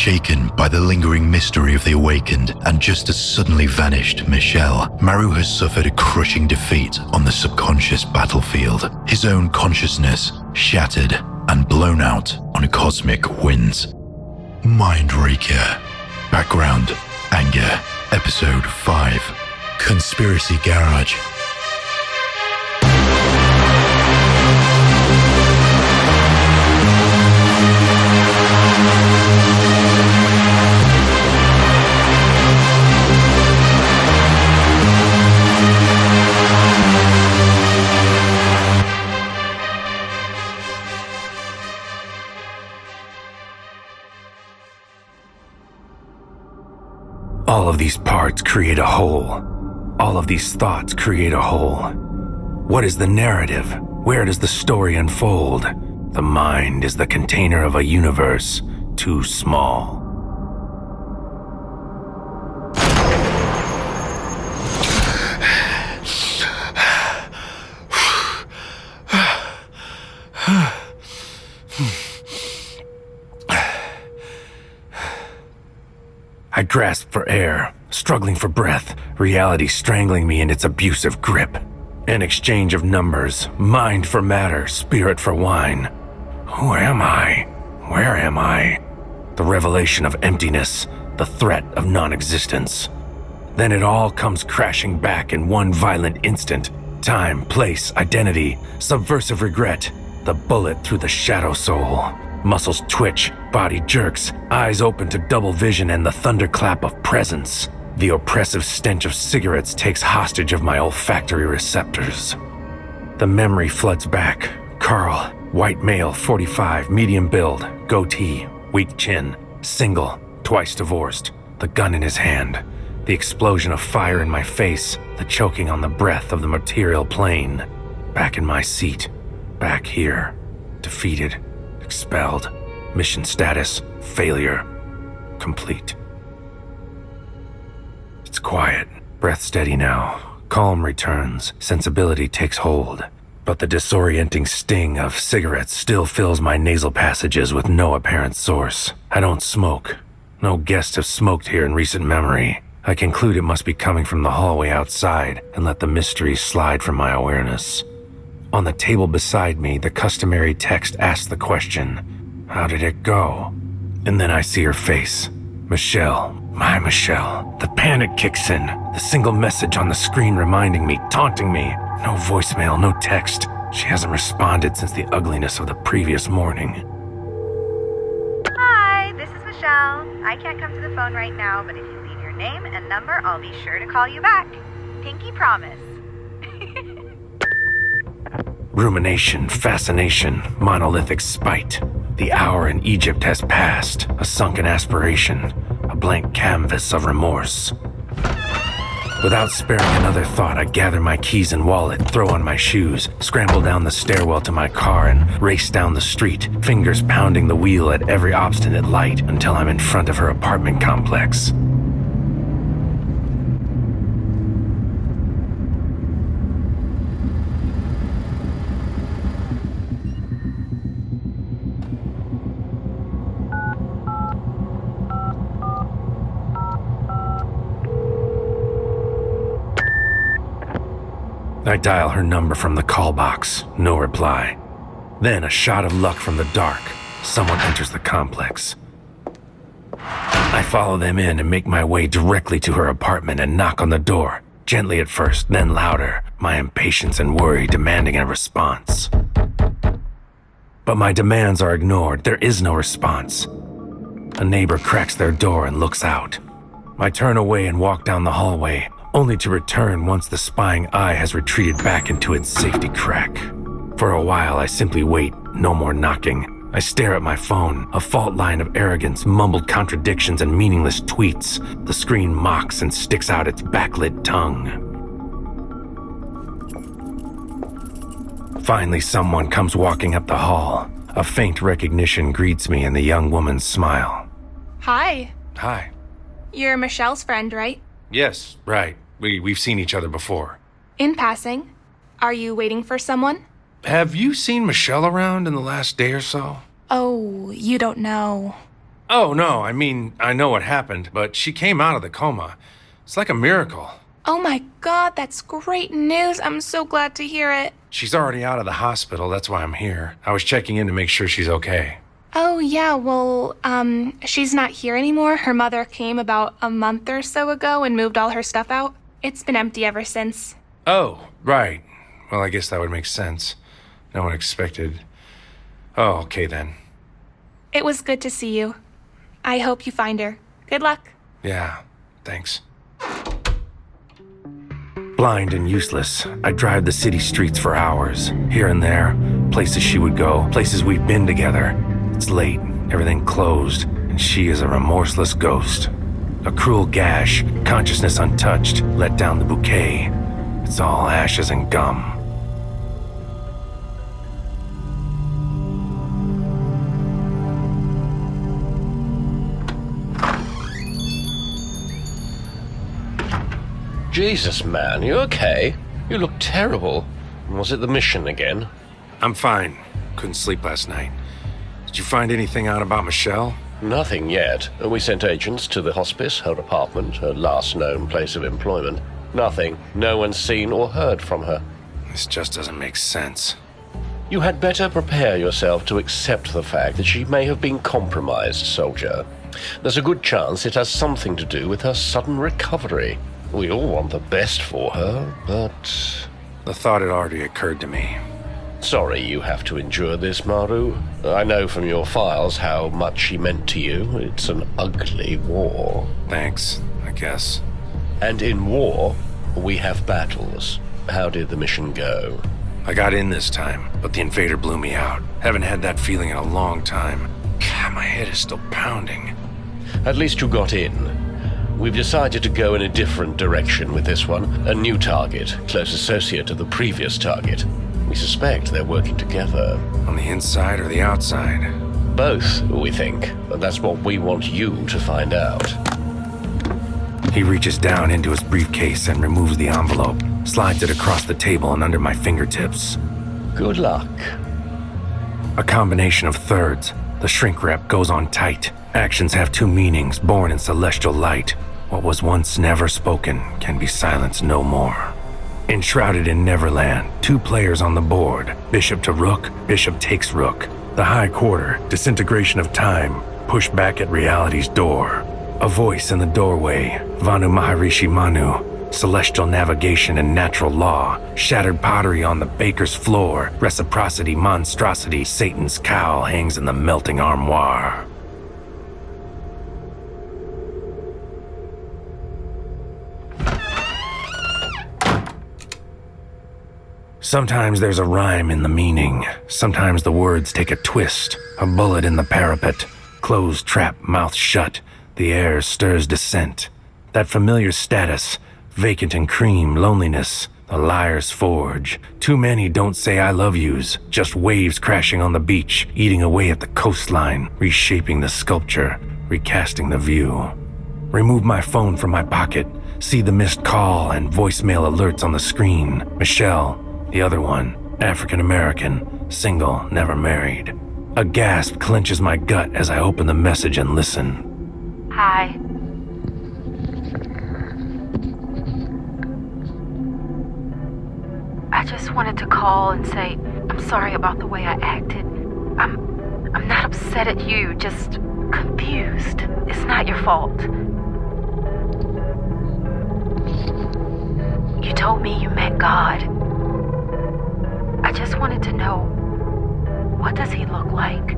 Shaken by the lingering mystery of the awakened and just as suddenly vanished Michelle, Maru has suffered a crushing defeat on the subconscious battlefield. His own consciousness shattered and blown out on cosmic winds. Mindraker. Background: Anger. Episode 5. Conspiracy Garage. All of these parts create a whole. All of these thoughts create a whole. What is the narrative? Where does the story unfold? The mind is the container of a universe too small. I grasped for air, struggling for breath, reality strangling me in its abusive grip. An exchange of numbers, mind for matter, spirit for wine. Who am I? Where am I? The revelation of emptiness, the threat of non-existence. Then it all comes crashing back in one violent instant. Time, place, identity, subversive regret, the bullet through the shadow soul. Muscles twitch, body jerks, eyes open to double vision and the thunderclap of presence. The oppressive stench of cigarettes takes hostage of my olfactory receptors. The memory floods back. Carl, white male, 45, medium build, goatee, weak chin, single, twice divorced, the gun in his hand, the explosion of fire in my face, the choking on the breath of the material plane. Back in my seat, back here, defeated. Expelled. Mission status, failure. Complete. It's quiet. Breath steady now. Calm returns. Sensibility takes hold. But the disorienting sting of cigarettes still fills my nasal passages with no apparent source. I don't smoke. No guests have smoked here in recent memory. I conclude it must be coming from the hallway outside and let the mystery slide from my awareness. On the table beside me, the customary text asks the question, how did it go? And then I see her face. Michelle, my Michelle. The panic kicks in, the single message on the screen reminding me, taunting me. No voicemail, no text. She hasn't responded since the ugliness of the previous morning. Hi, this is Michelle. I can't come to the phone right now, but if you leave your name and number, I'll be sure to call you back. Pinky promise. Rumination, fascination, monolithic spite. The hour in Egypt has passed, a sunken aspiration, a blank canvas of remorse. Without sparing another thought, I gather my keys and wallet, throw on my shoes, scramble down the stairwell to my car and race down the street, fingers pounding the wheel at every obstinate light until I'm in front of her apartment complex. I dial her number from the call box, no reply. Then a shot of luck from the dark. Someone enters the complex. I follow them in and make my way directly to her apartment and knock on the door, gently at first, then louder, my impatience and worry demanding a response. But my demands are ignored. There is no response. A neighbor cracks their door and looks out. I turn away and walk down the hallway, only to return once the spying eye has retreated back into its safety crack. For a while, I simply wait, no more knocking. I stare at my phone, a fault line of arrogance, mumbled contradictions, and meaningless tweets. The screen mocks and sticks out its backlit tongue. Finally, someone comes walking up the hall. A faint recognition greets me in the young woman's smile. Hi. Hi. You're Michelle's friend, right? Yes, right. We've seen each other before. In passing. Are you waiting for someone? Have you seen Michelle around in the last day or so? Oh, you don't know. Oh, no, I mean, I know what happened, but she came out of the coma. It's like a miracle. Oh my god, that's great news. I'm so glad to hear it. She's already out of the hospital, that's why I'm here. I was checking in to make sure she's okay. Oh yeah, well, she's not here anymore. Her mother came about a month or so ago and moved all her stuff out. It's been empty ever since. Oh, right. Well, I guess that would make sense. No one expected... Oh, okay then. It was good to see you. I hope you find her. Good luck. Yeah, thanks. Blind and useless, I drive the city streets for hours. Here and there, places she would go, places we've been together. It's late, everything closed, and she is a remorseless ghost. A cruel gash, consciousness untouched, let down the bouquet. It's all ashes and gum. Jesus, man, you okay? You look terrible. Was it the mission again? I'm fine. Couldn't sleep last night. Did you find anything out about Michelle? Nothing yet. We sent agents to the hospice, her apartment, her last known place of employment. Nothing. No one's seen or heard from her. This just doesn't make sense. You had better prepare yourself to accept the fact that she may have been compromised, soldier. There's a good chance it has something to do with her sudden recovery. We all want the best for her, but... The thought had already occurred to me. Sorry you have to endure this, Maru. I know from your files how much she meant to you. It's an ugly war. Thanks, I guess. And in war, we have battles. How did the mission go? I got in this time, but the invader blew me out. Haven't had that feeling in a long time. God, my head is still pounding. At least you got in. We've decided to go in a different direction with this one. A new target, close associate of the previous target. We suspect they're working together. On the inside or the outside? Both, we think. And that's what we want you to find out. He reaches down into his briefcase and removes the envelope, slides it across the table and under my fingertips. Good luck. A combination of thirds. The shrink wrap goes on tight. Actions have two meanings, born in celestial light. What was once never spoken can be silenced no more. Enshrouded in Neverland, two players on the board. Bishop to rook, bishop takes rook. The high quarter, disintegration of time, push back at reality's door. A voice in the doorway, Vanu Maharishi Manu. Celestial navigation and natural law. Shattered pottery on the baker's floor. Reciprocity, monstrosity, Satan's cowl hangs in the melting armoire. Sometimes there's a rhyme in the meaning. Sometimes the words take a twist. A bullet in the parapet. Closed trap, mouth shut. The air stirs dissent. That familiar status. Vacant and cream, loneliness. The liar's forge. Too many don't say I love yous. Just waves crashing on the beach. Eating away at the coastline. Reshaping the sculpture. Recasting the view. Remove my phone from my pocket. See the missed call and voicemail alerts on the screen. Michelle. The other one, African-American, single, never married. A gasp clenches my gut as I open the message and listen. Hi. I just wanted to call and say I'm sorry about the way I acted. I'm not upset at you, just confused. It's not your fault. You told me you met God. I just wanted to know, what does he look like?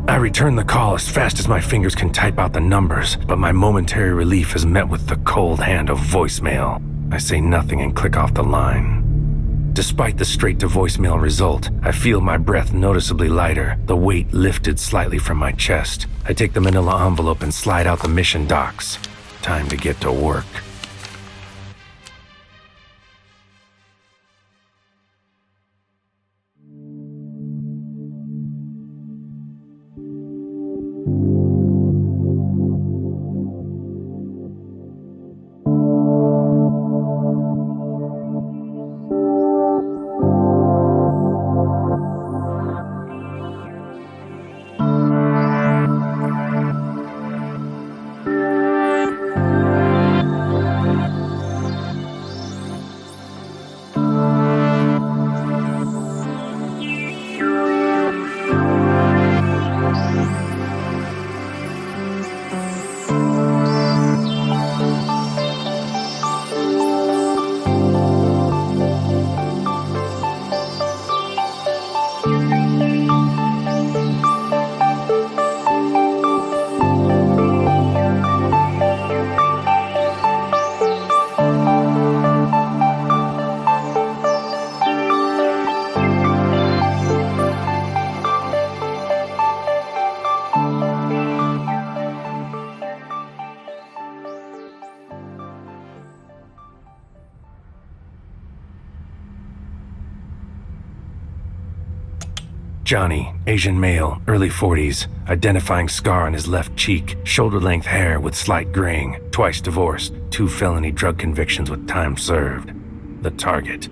I return the call as fast as my fingers can type out the numbers, but my momentary relief is met with the cold hand of voicemail. I say nothing and click off the line. Despite the straight-to-voicemail result, I feel my breath noticeably lighter, the weight lifted slightly from my chest. I take the manila envelope and slide out the mission docs. Time to get to work. Johnny, Asian male, early 40s, identifying scar on his left cheek, shoulder-length hair with slight graying, twice divorced, 2 felony drug convictions with time served. The target.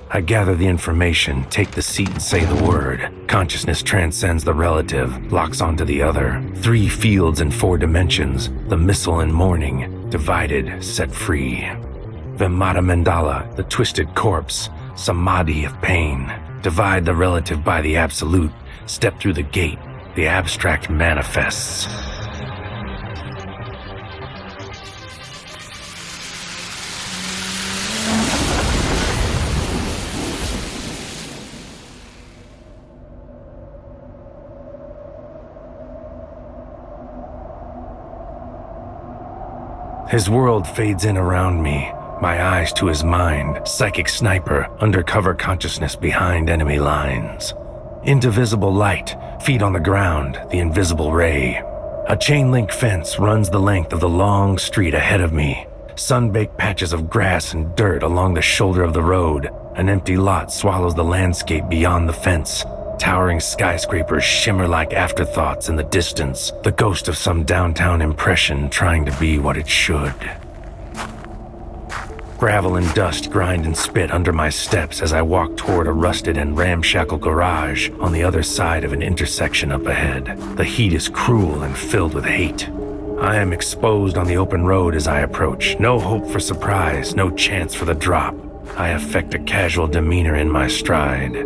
I gather the information, take the seat and say the word. Consciousness transcends the relative, locks onto the other. 3 fields in 4 dimensions, the missile in mourning, divided, set free. Vimata Mandala, the twisted corpse, samadhi of pain. Divide the relative by the absolute, step through the gate, the abstract manifests. His world fades in around me, my eyes to his mind, psychic sniper, undercover consciousness behind enemy lines. Into visible light, feet on the ground, the invisible ray. A chain-link fence runs the length of the long street ahead of me. Sun-baked patches of grass and dirt along the shoulder of the road. An empty lot swallows the landscape beyond the fence. Towering skyscrapers shimmer like afterthoughts in the distance, the ghost of some downtown impression trying to be what it should. Gravel and dust grind and spit under my steps as I walk toward a rusted and ramshackle garage on the other side of an intersection up ahead. The heat is cruel and filled with hate. I am exposed on the open road as I approach. No hope for surprise, no chance for the drop. I affect a casual demeanor in my stride.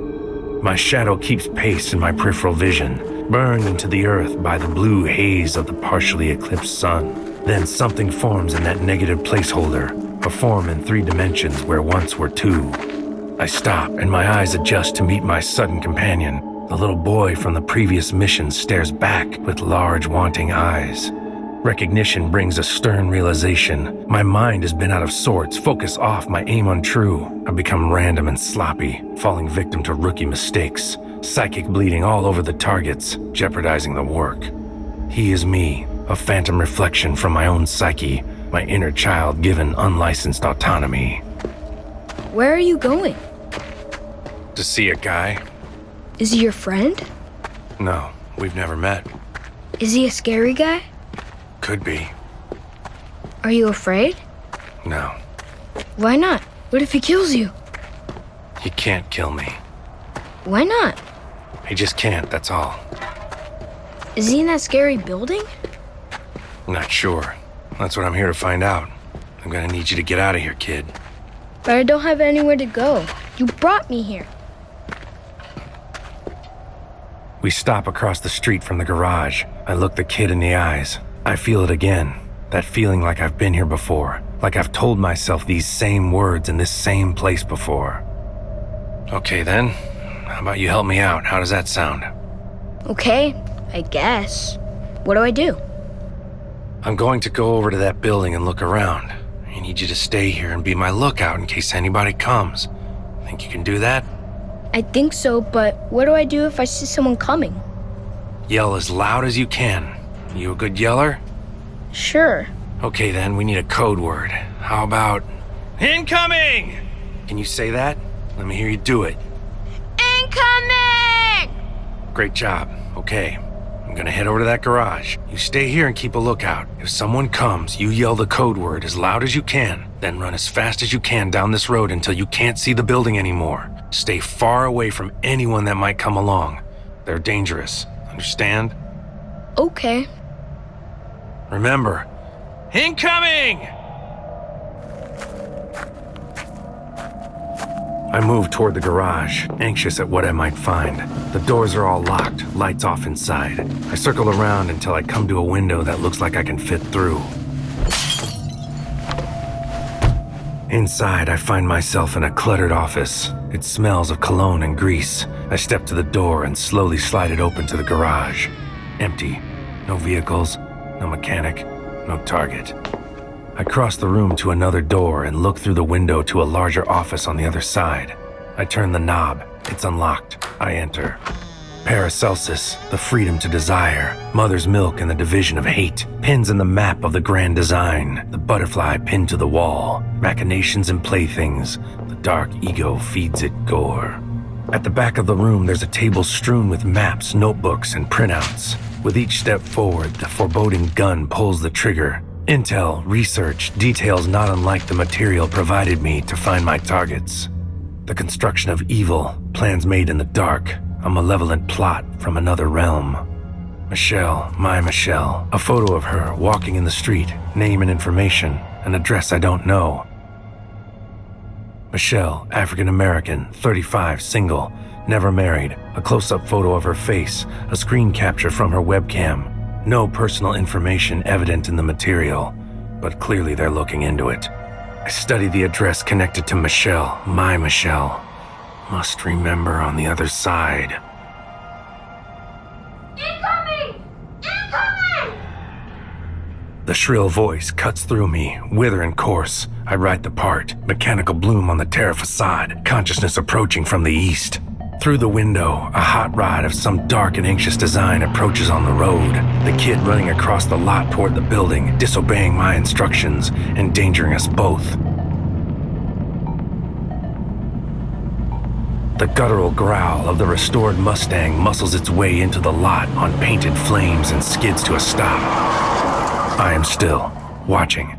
My shadow keeps pace in my peripheral vision, burned into the earth by the blue haze of the partially eclipsed sun. Then something forms in that negative placeholder, a form in 3 dimensions where once were 2. I stop and my eyes adjust to meet my sudden companion. The little boy from the previous mission stares back with large wanting eyes. Recognition brings a stern realization. My mind has been out of sorts, focus off, my aim untrue. I've become random and sloppy, falling victim to rookie mistakes. Psychic bleeding all over the targets, jeopardizing the work. He is me, a phantom reflection from my own psyche, my inner child given unlicensed autonomy. Where are you going? To see a guy? Is he your friend? No, we've never met. Is he a scary guy? Could be. Are you afraid? No. Why not? What if he kills you? He can't kill me. Why not? He just can't, that's all. Is he in that scary building? Not sure. That's what I'm here to find out. I'm gonna need you to get out of here, kid. But I don't have anywhere to go. You brought me here. We stop across the street from the garage. I look the kid in the eyes. I feel it again. That feeling like I've been here before. Like I've told myself these same words in this same place before. Okay then. How about you help me out? How does that sound? Okay, I guess. What do I do? I'm going to go over to that building and look around. I need you to stay here and be my lookout in case anybody comes. Think you can do that? I think so, but what do I do if I see someone coming? Yell as loud as you can. You a good yeller? Sure. Okay then, we need a code word. How about... Incoming! Can you say that? Let me hear you do it. Incoming! Great job. Okay. I'm gonna head over to that garage. You stay here and keep a lookout. If someone comes, you yell the code word as loud as you can, then run as fast as you can down this road until you can't see the building anymore. Stay far away from anyone that might come along. They're dangerous. Understand? Okay. Remember, incoming! I move toward the garage, anxious at what I might find. The doors are all locked, lights off inside. I circle around until I come to a window that looks like I can fit through. Inside, I find myself in a cluttered office. It smells of cologne and grease. I step to the door and slowly slide it open to the garage. Empty. No vehicles, no mechanic, no target. I cross the room to another door and look through the window to a larger office on the other side. I turn the knob. It's unlocked. I enter. Paracelsus, the freedom to desire, mother's milk and the division of hate, pins in the map of the grand design, the butterfly pinned to the wall, machinations and playthings, the dark ego feeds it gore. At the back of the room, there's a table strewn with maps, notebooks, and printouts. With each step forward, the foreboding gun pulls the trigger. Intel, research, details not unlike the material provided me to find my targets. The construction of evil, plans made in the dark, a malevolent plot from another realm. Michelle, my Michelle, a photo of her walking in the street, name and information, an address I don't know. Michelle, African-American, 35, single, never married, a close-up photo of her face, a screen capture from her webcam. No personal information evident in the material, but clearly they're looking into it. I study the address connected to Michelle, my Michelle. Must remember on the other side. Incoming! Incoming! The shrill voice cuts through me, wither and coarse. I write the part, mechanical bloom on the terra facade, consciousness approaching from the east. Through the window, a hot rod of some dark and anxious design approaches on the road. The kid running across the lot toward the building, disobeying my instructions, endangering us both. The guttural growl of the restored Mustang muscles its way into the lot on painted flames and skids to a stop. I am still, watching.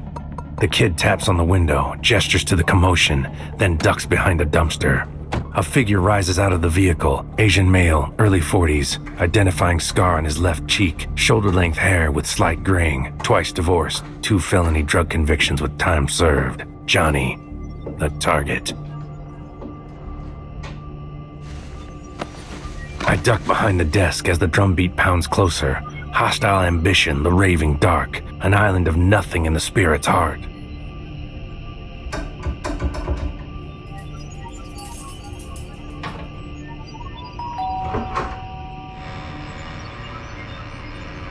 The kid taps on the window, gestures to the commotion, then ducks behind a dumpster. A figure rises out of the vehicle, Asian male, early 40s, identifying scar on his left cheek, shoulder-length hair with slight graying, twice divorced, 2 felony drug convictions with time served. Johnny, the target. I duck behind the desk as the drumbeat pounds closer. Hostile ambition, the raving dark, an island of nothing in the spirit's heart.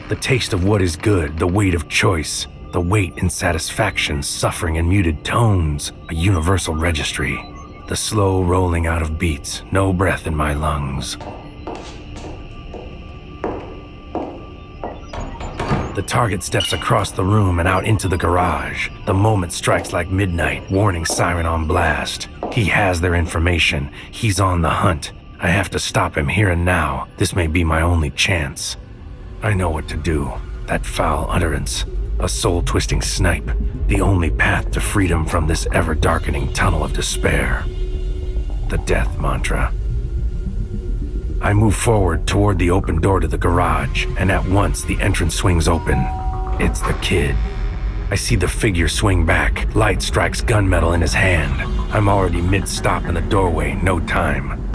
The taste of what is good, the weight of choice, the weight in satisfaction, suffering in muted tones, a universal registry. The slow rolling out of beats, no breath in my lungs. The target steps across the room and out into the garage. The moment strikes like midnight, warning siren on blast. He has their information. He's on the hunt. I have to stop him here and now. This may be my only chance. I know what to do. That foul utterance. A soul-twisting snipe. The only path to freedom from this ever-darkening tunnel of despair. The death mantra. I move forward toward the open door to the garage, and at once the entrance swings open. It's the kid. I see the figure swing back. Light strikes gunmetal in his hand. I'm already mid-stop in the doorway, no time.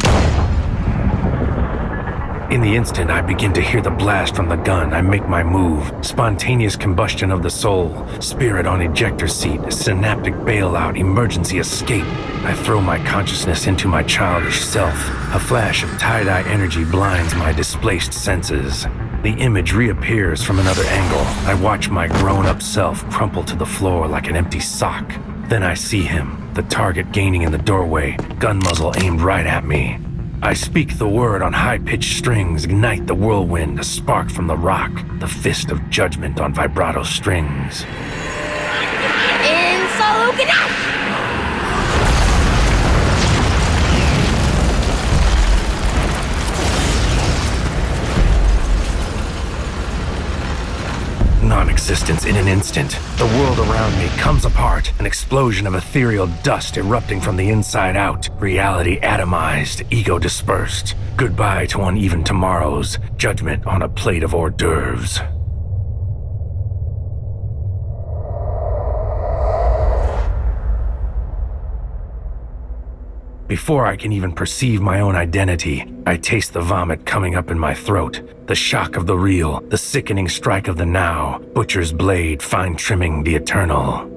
In the instant I begin to hear the blast from the gun, I make my move. Spontaneous combustion of the soul, spirit on ejector seat, synaptic bailout, emergency escape. I throw my consciousness into my childish self. A flash of tie-dye energy blinds my displaced senses. The image reappears from another angle. I watch my grown-up self crumple to the floor like an empty sock. Then I see him, the target gaining in the doorway, gun muzzle aimed right at me. I speak the word on high-pitched strings, ignite the whirlwind, a spark from the rock, the fist of judgment on vibrato strings. In solo connect! Non-existence in an instant. The world around me comes apart, an explosion of ethereal dust erupting from the inside out. Reality atomized, ego dispersed. Goodbye to uneven tomorrows, judgment on a plate of hors d'oeuvres. Before I can even perceive my own identity, I taste the vomit coming up in my throat, the shock of the real, the sickening strike of the now, butcher's blade, fine trimming the eternal.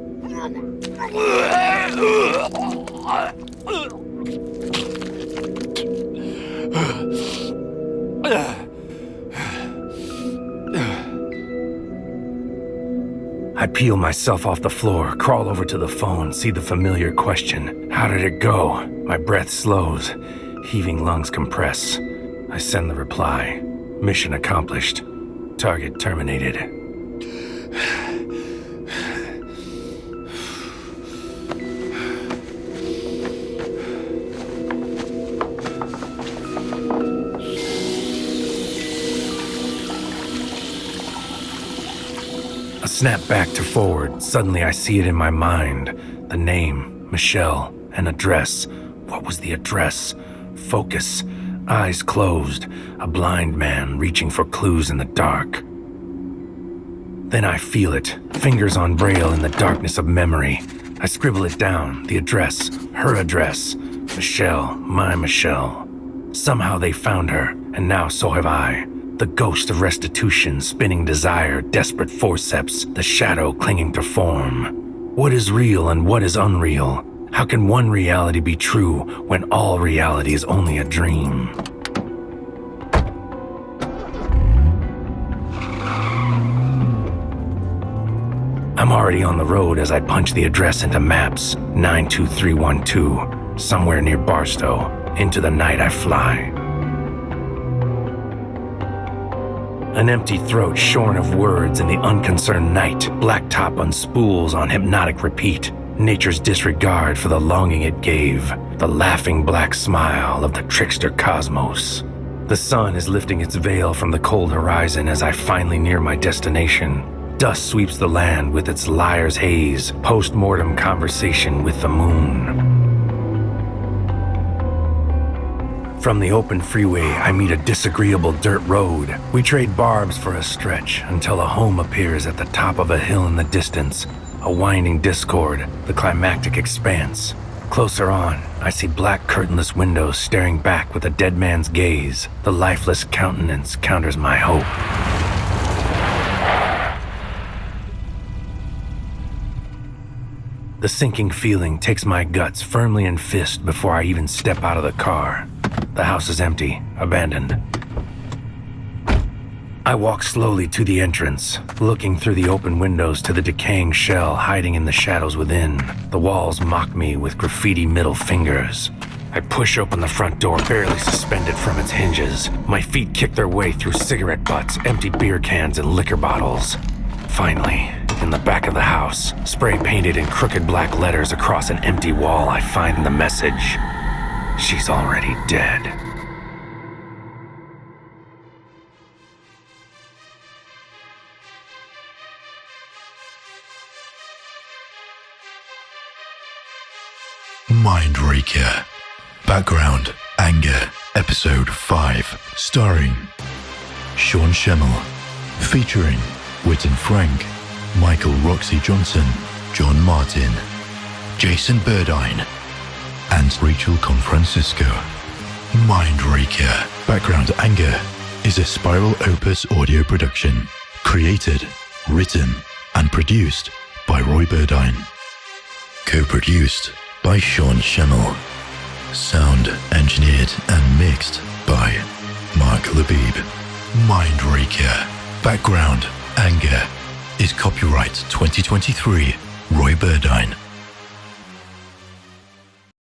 I peel myself off the floor, crawl over to the phone, see the familiar question. How did it go? My breath slows, heaving lungs compress. I send the reply. Mission accomplished. Target terminated. Snap back to forward. Suddenly I see it in my mind. The name, Michelle, an address. What was the address? Focus. Eyes closed. A blind man reaching for clues in the dark. Then I feel it. Fingers on braille in the darkness of memory. I scribble it down. The address. Her address. Michelle. My Michelle. Somehow they found her, and now so have I. The ghost of restitution, spinning desire, desperate forceps, the shadow clinging to form. What is real and what is unreal? How can one reality be true when all reality is only a dream? I'm already on the road as I punch the address into maps. 92312, somewhere near Barstow. Into the night I fly. An empty throat shorn of words in the unconcerned night. Blacktop unspools on hypnotic repeat. Nature's disregard for the longing it gave. The laughing black smile of the trickster cosmos. The sun is lifting its veil from the cold horizon as I finally near my destination. Dust sweeps the land with its liar's haze. Post-mortem conversation with the moon. From the open freeway, I meet a disagreeable dirt road. We trade barbs for a stretch until a home appears at the top of a hill in the distance. A winding discord, the climactic expanse. Closer on, I see black curtainless windows staring back with a dead man's gaze. The lifeless countenance counters my hope. The sinking feeling takes my guts firmly in fist before I even step out of the car. The house is empty, abandoned. I walk slowly to the entrance, looking through the open windows to the decaying shell hiding in the shadows within. The walls mock me with graffiti middle fingers. I push open the front door, barely suspended from its hinges. My feet kick their way through cigarette butts, empty beer cans, and liquor bottles. Finally, in the back of the house, spray painted in crooked black letters across an empty wall, I find the message. She's already dead. Mindraker. Background, Anger, Episode 5. Starring Sean Schemmel. Featuring Whit and Frank, Michael Roxy Johnson, John Martin, Jason Burdine, and Rachel Confrancisco. Mindraker. Background Anger is a Spiral Opus audio production. Created, written, and produced by Roy Burdine. Co-produced by Sean Schemmel. Sound engineered and mixed by Mark Labib. Mindraker. Background Anger is copyright 2023 Roy Burdine.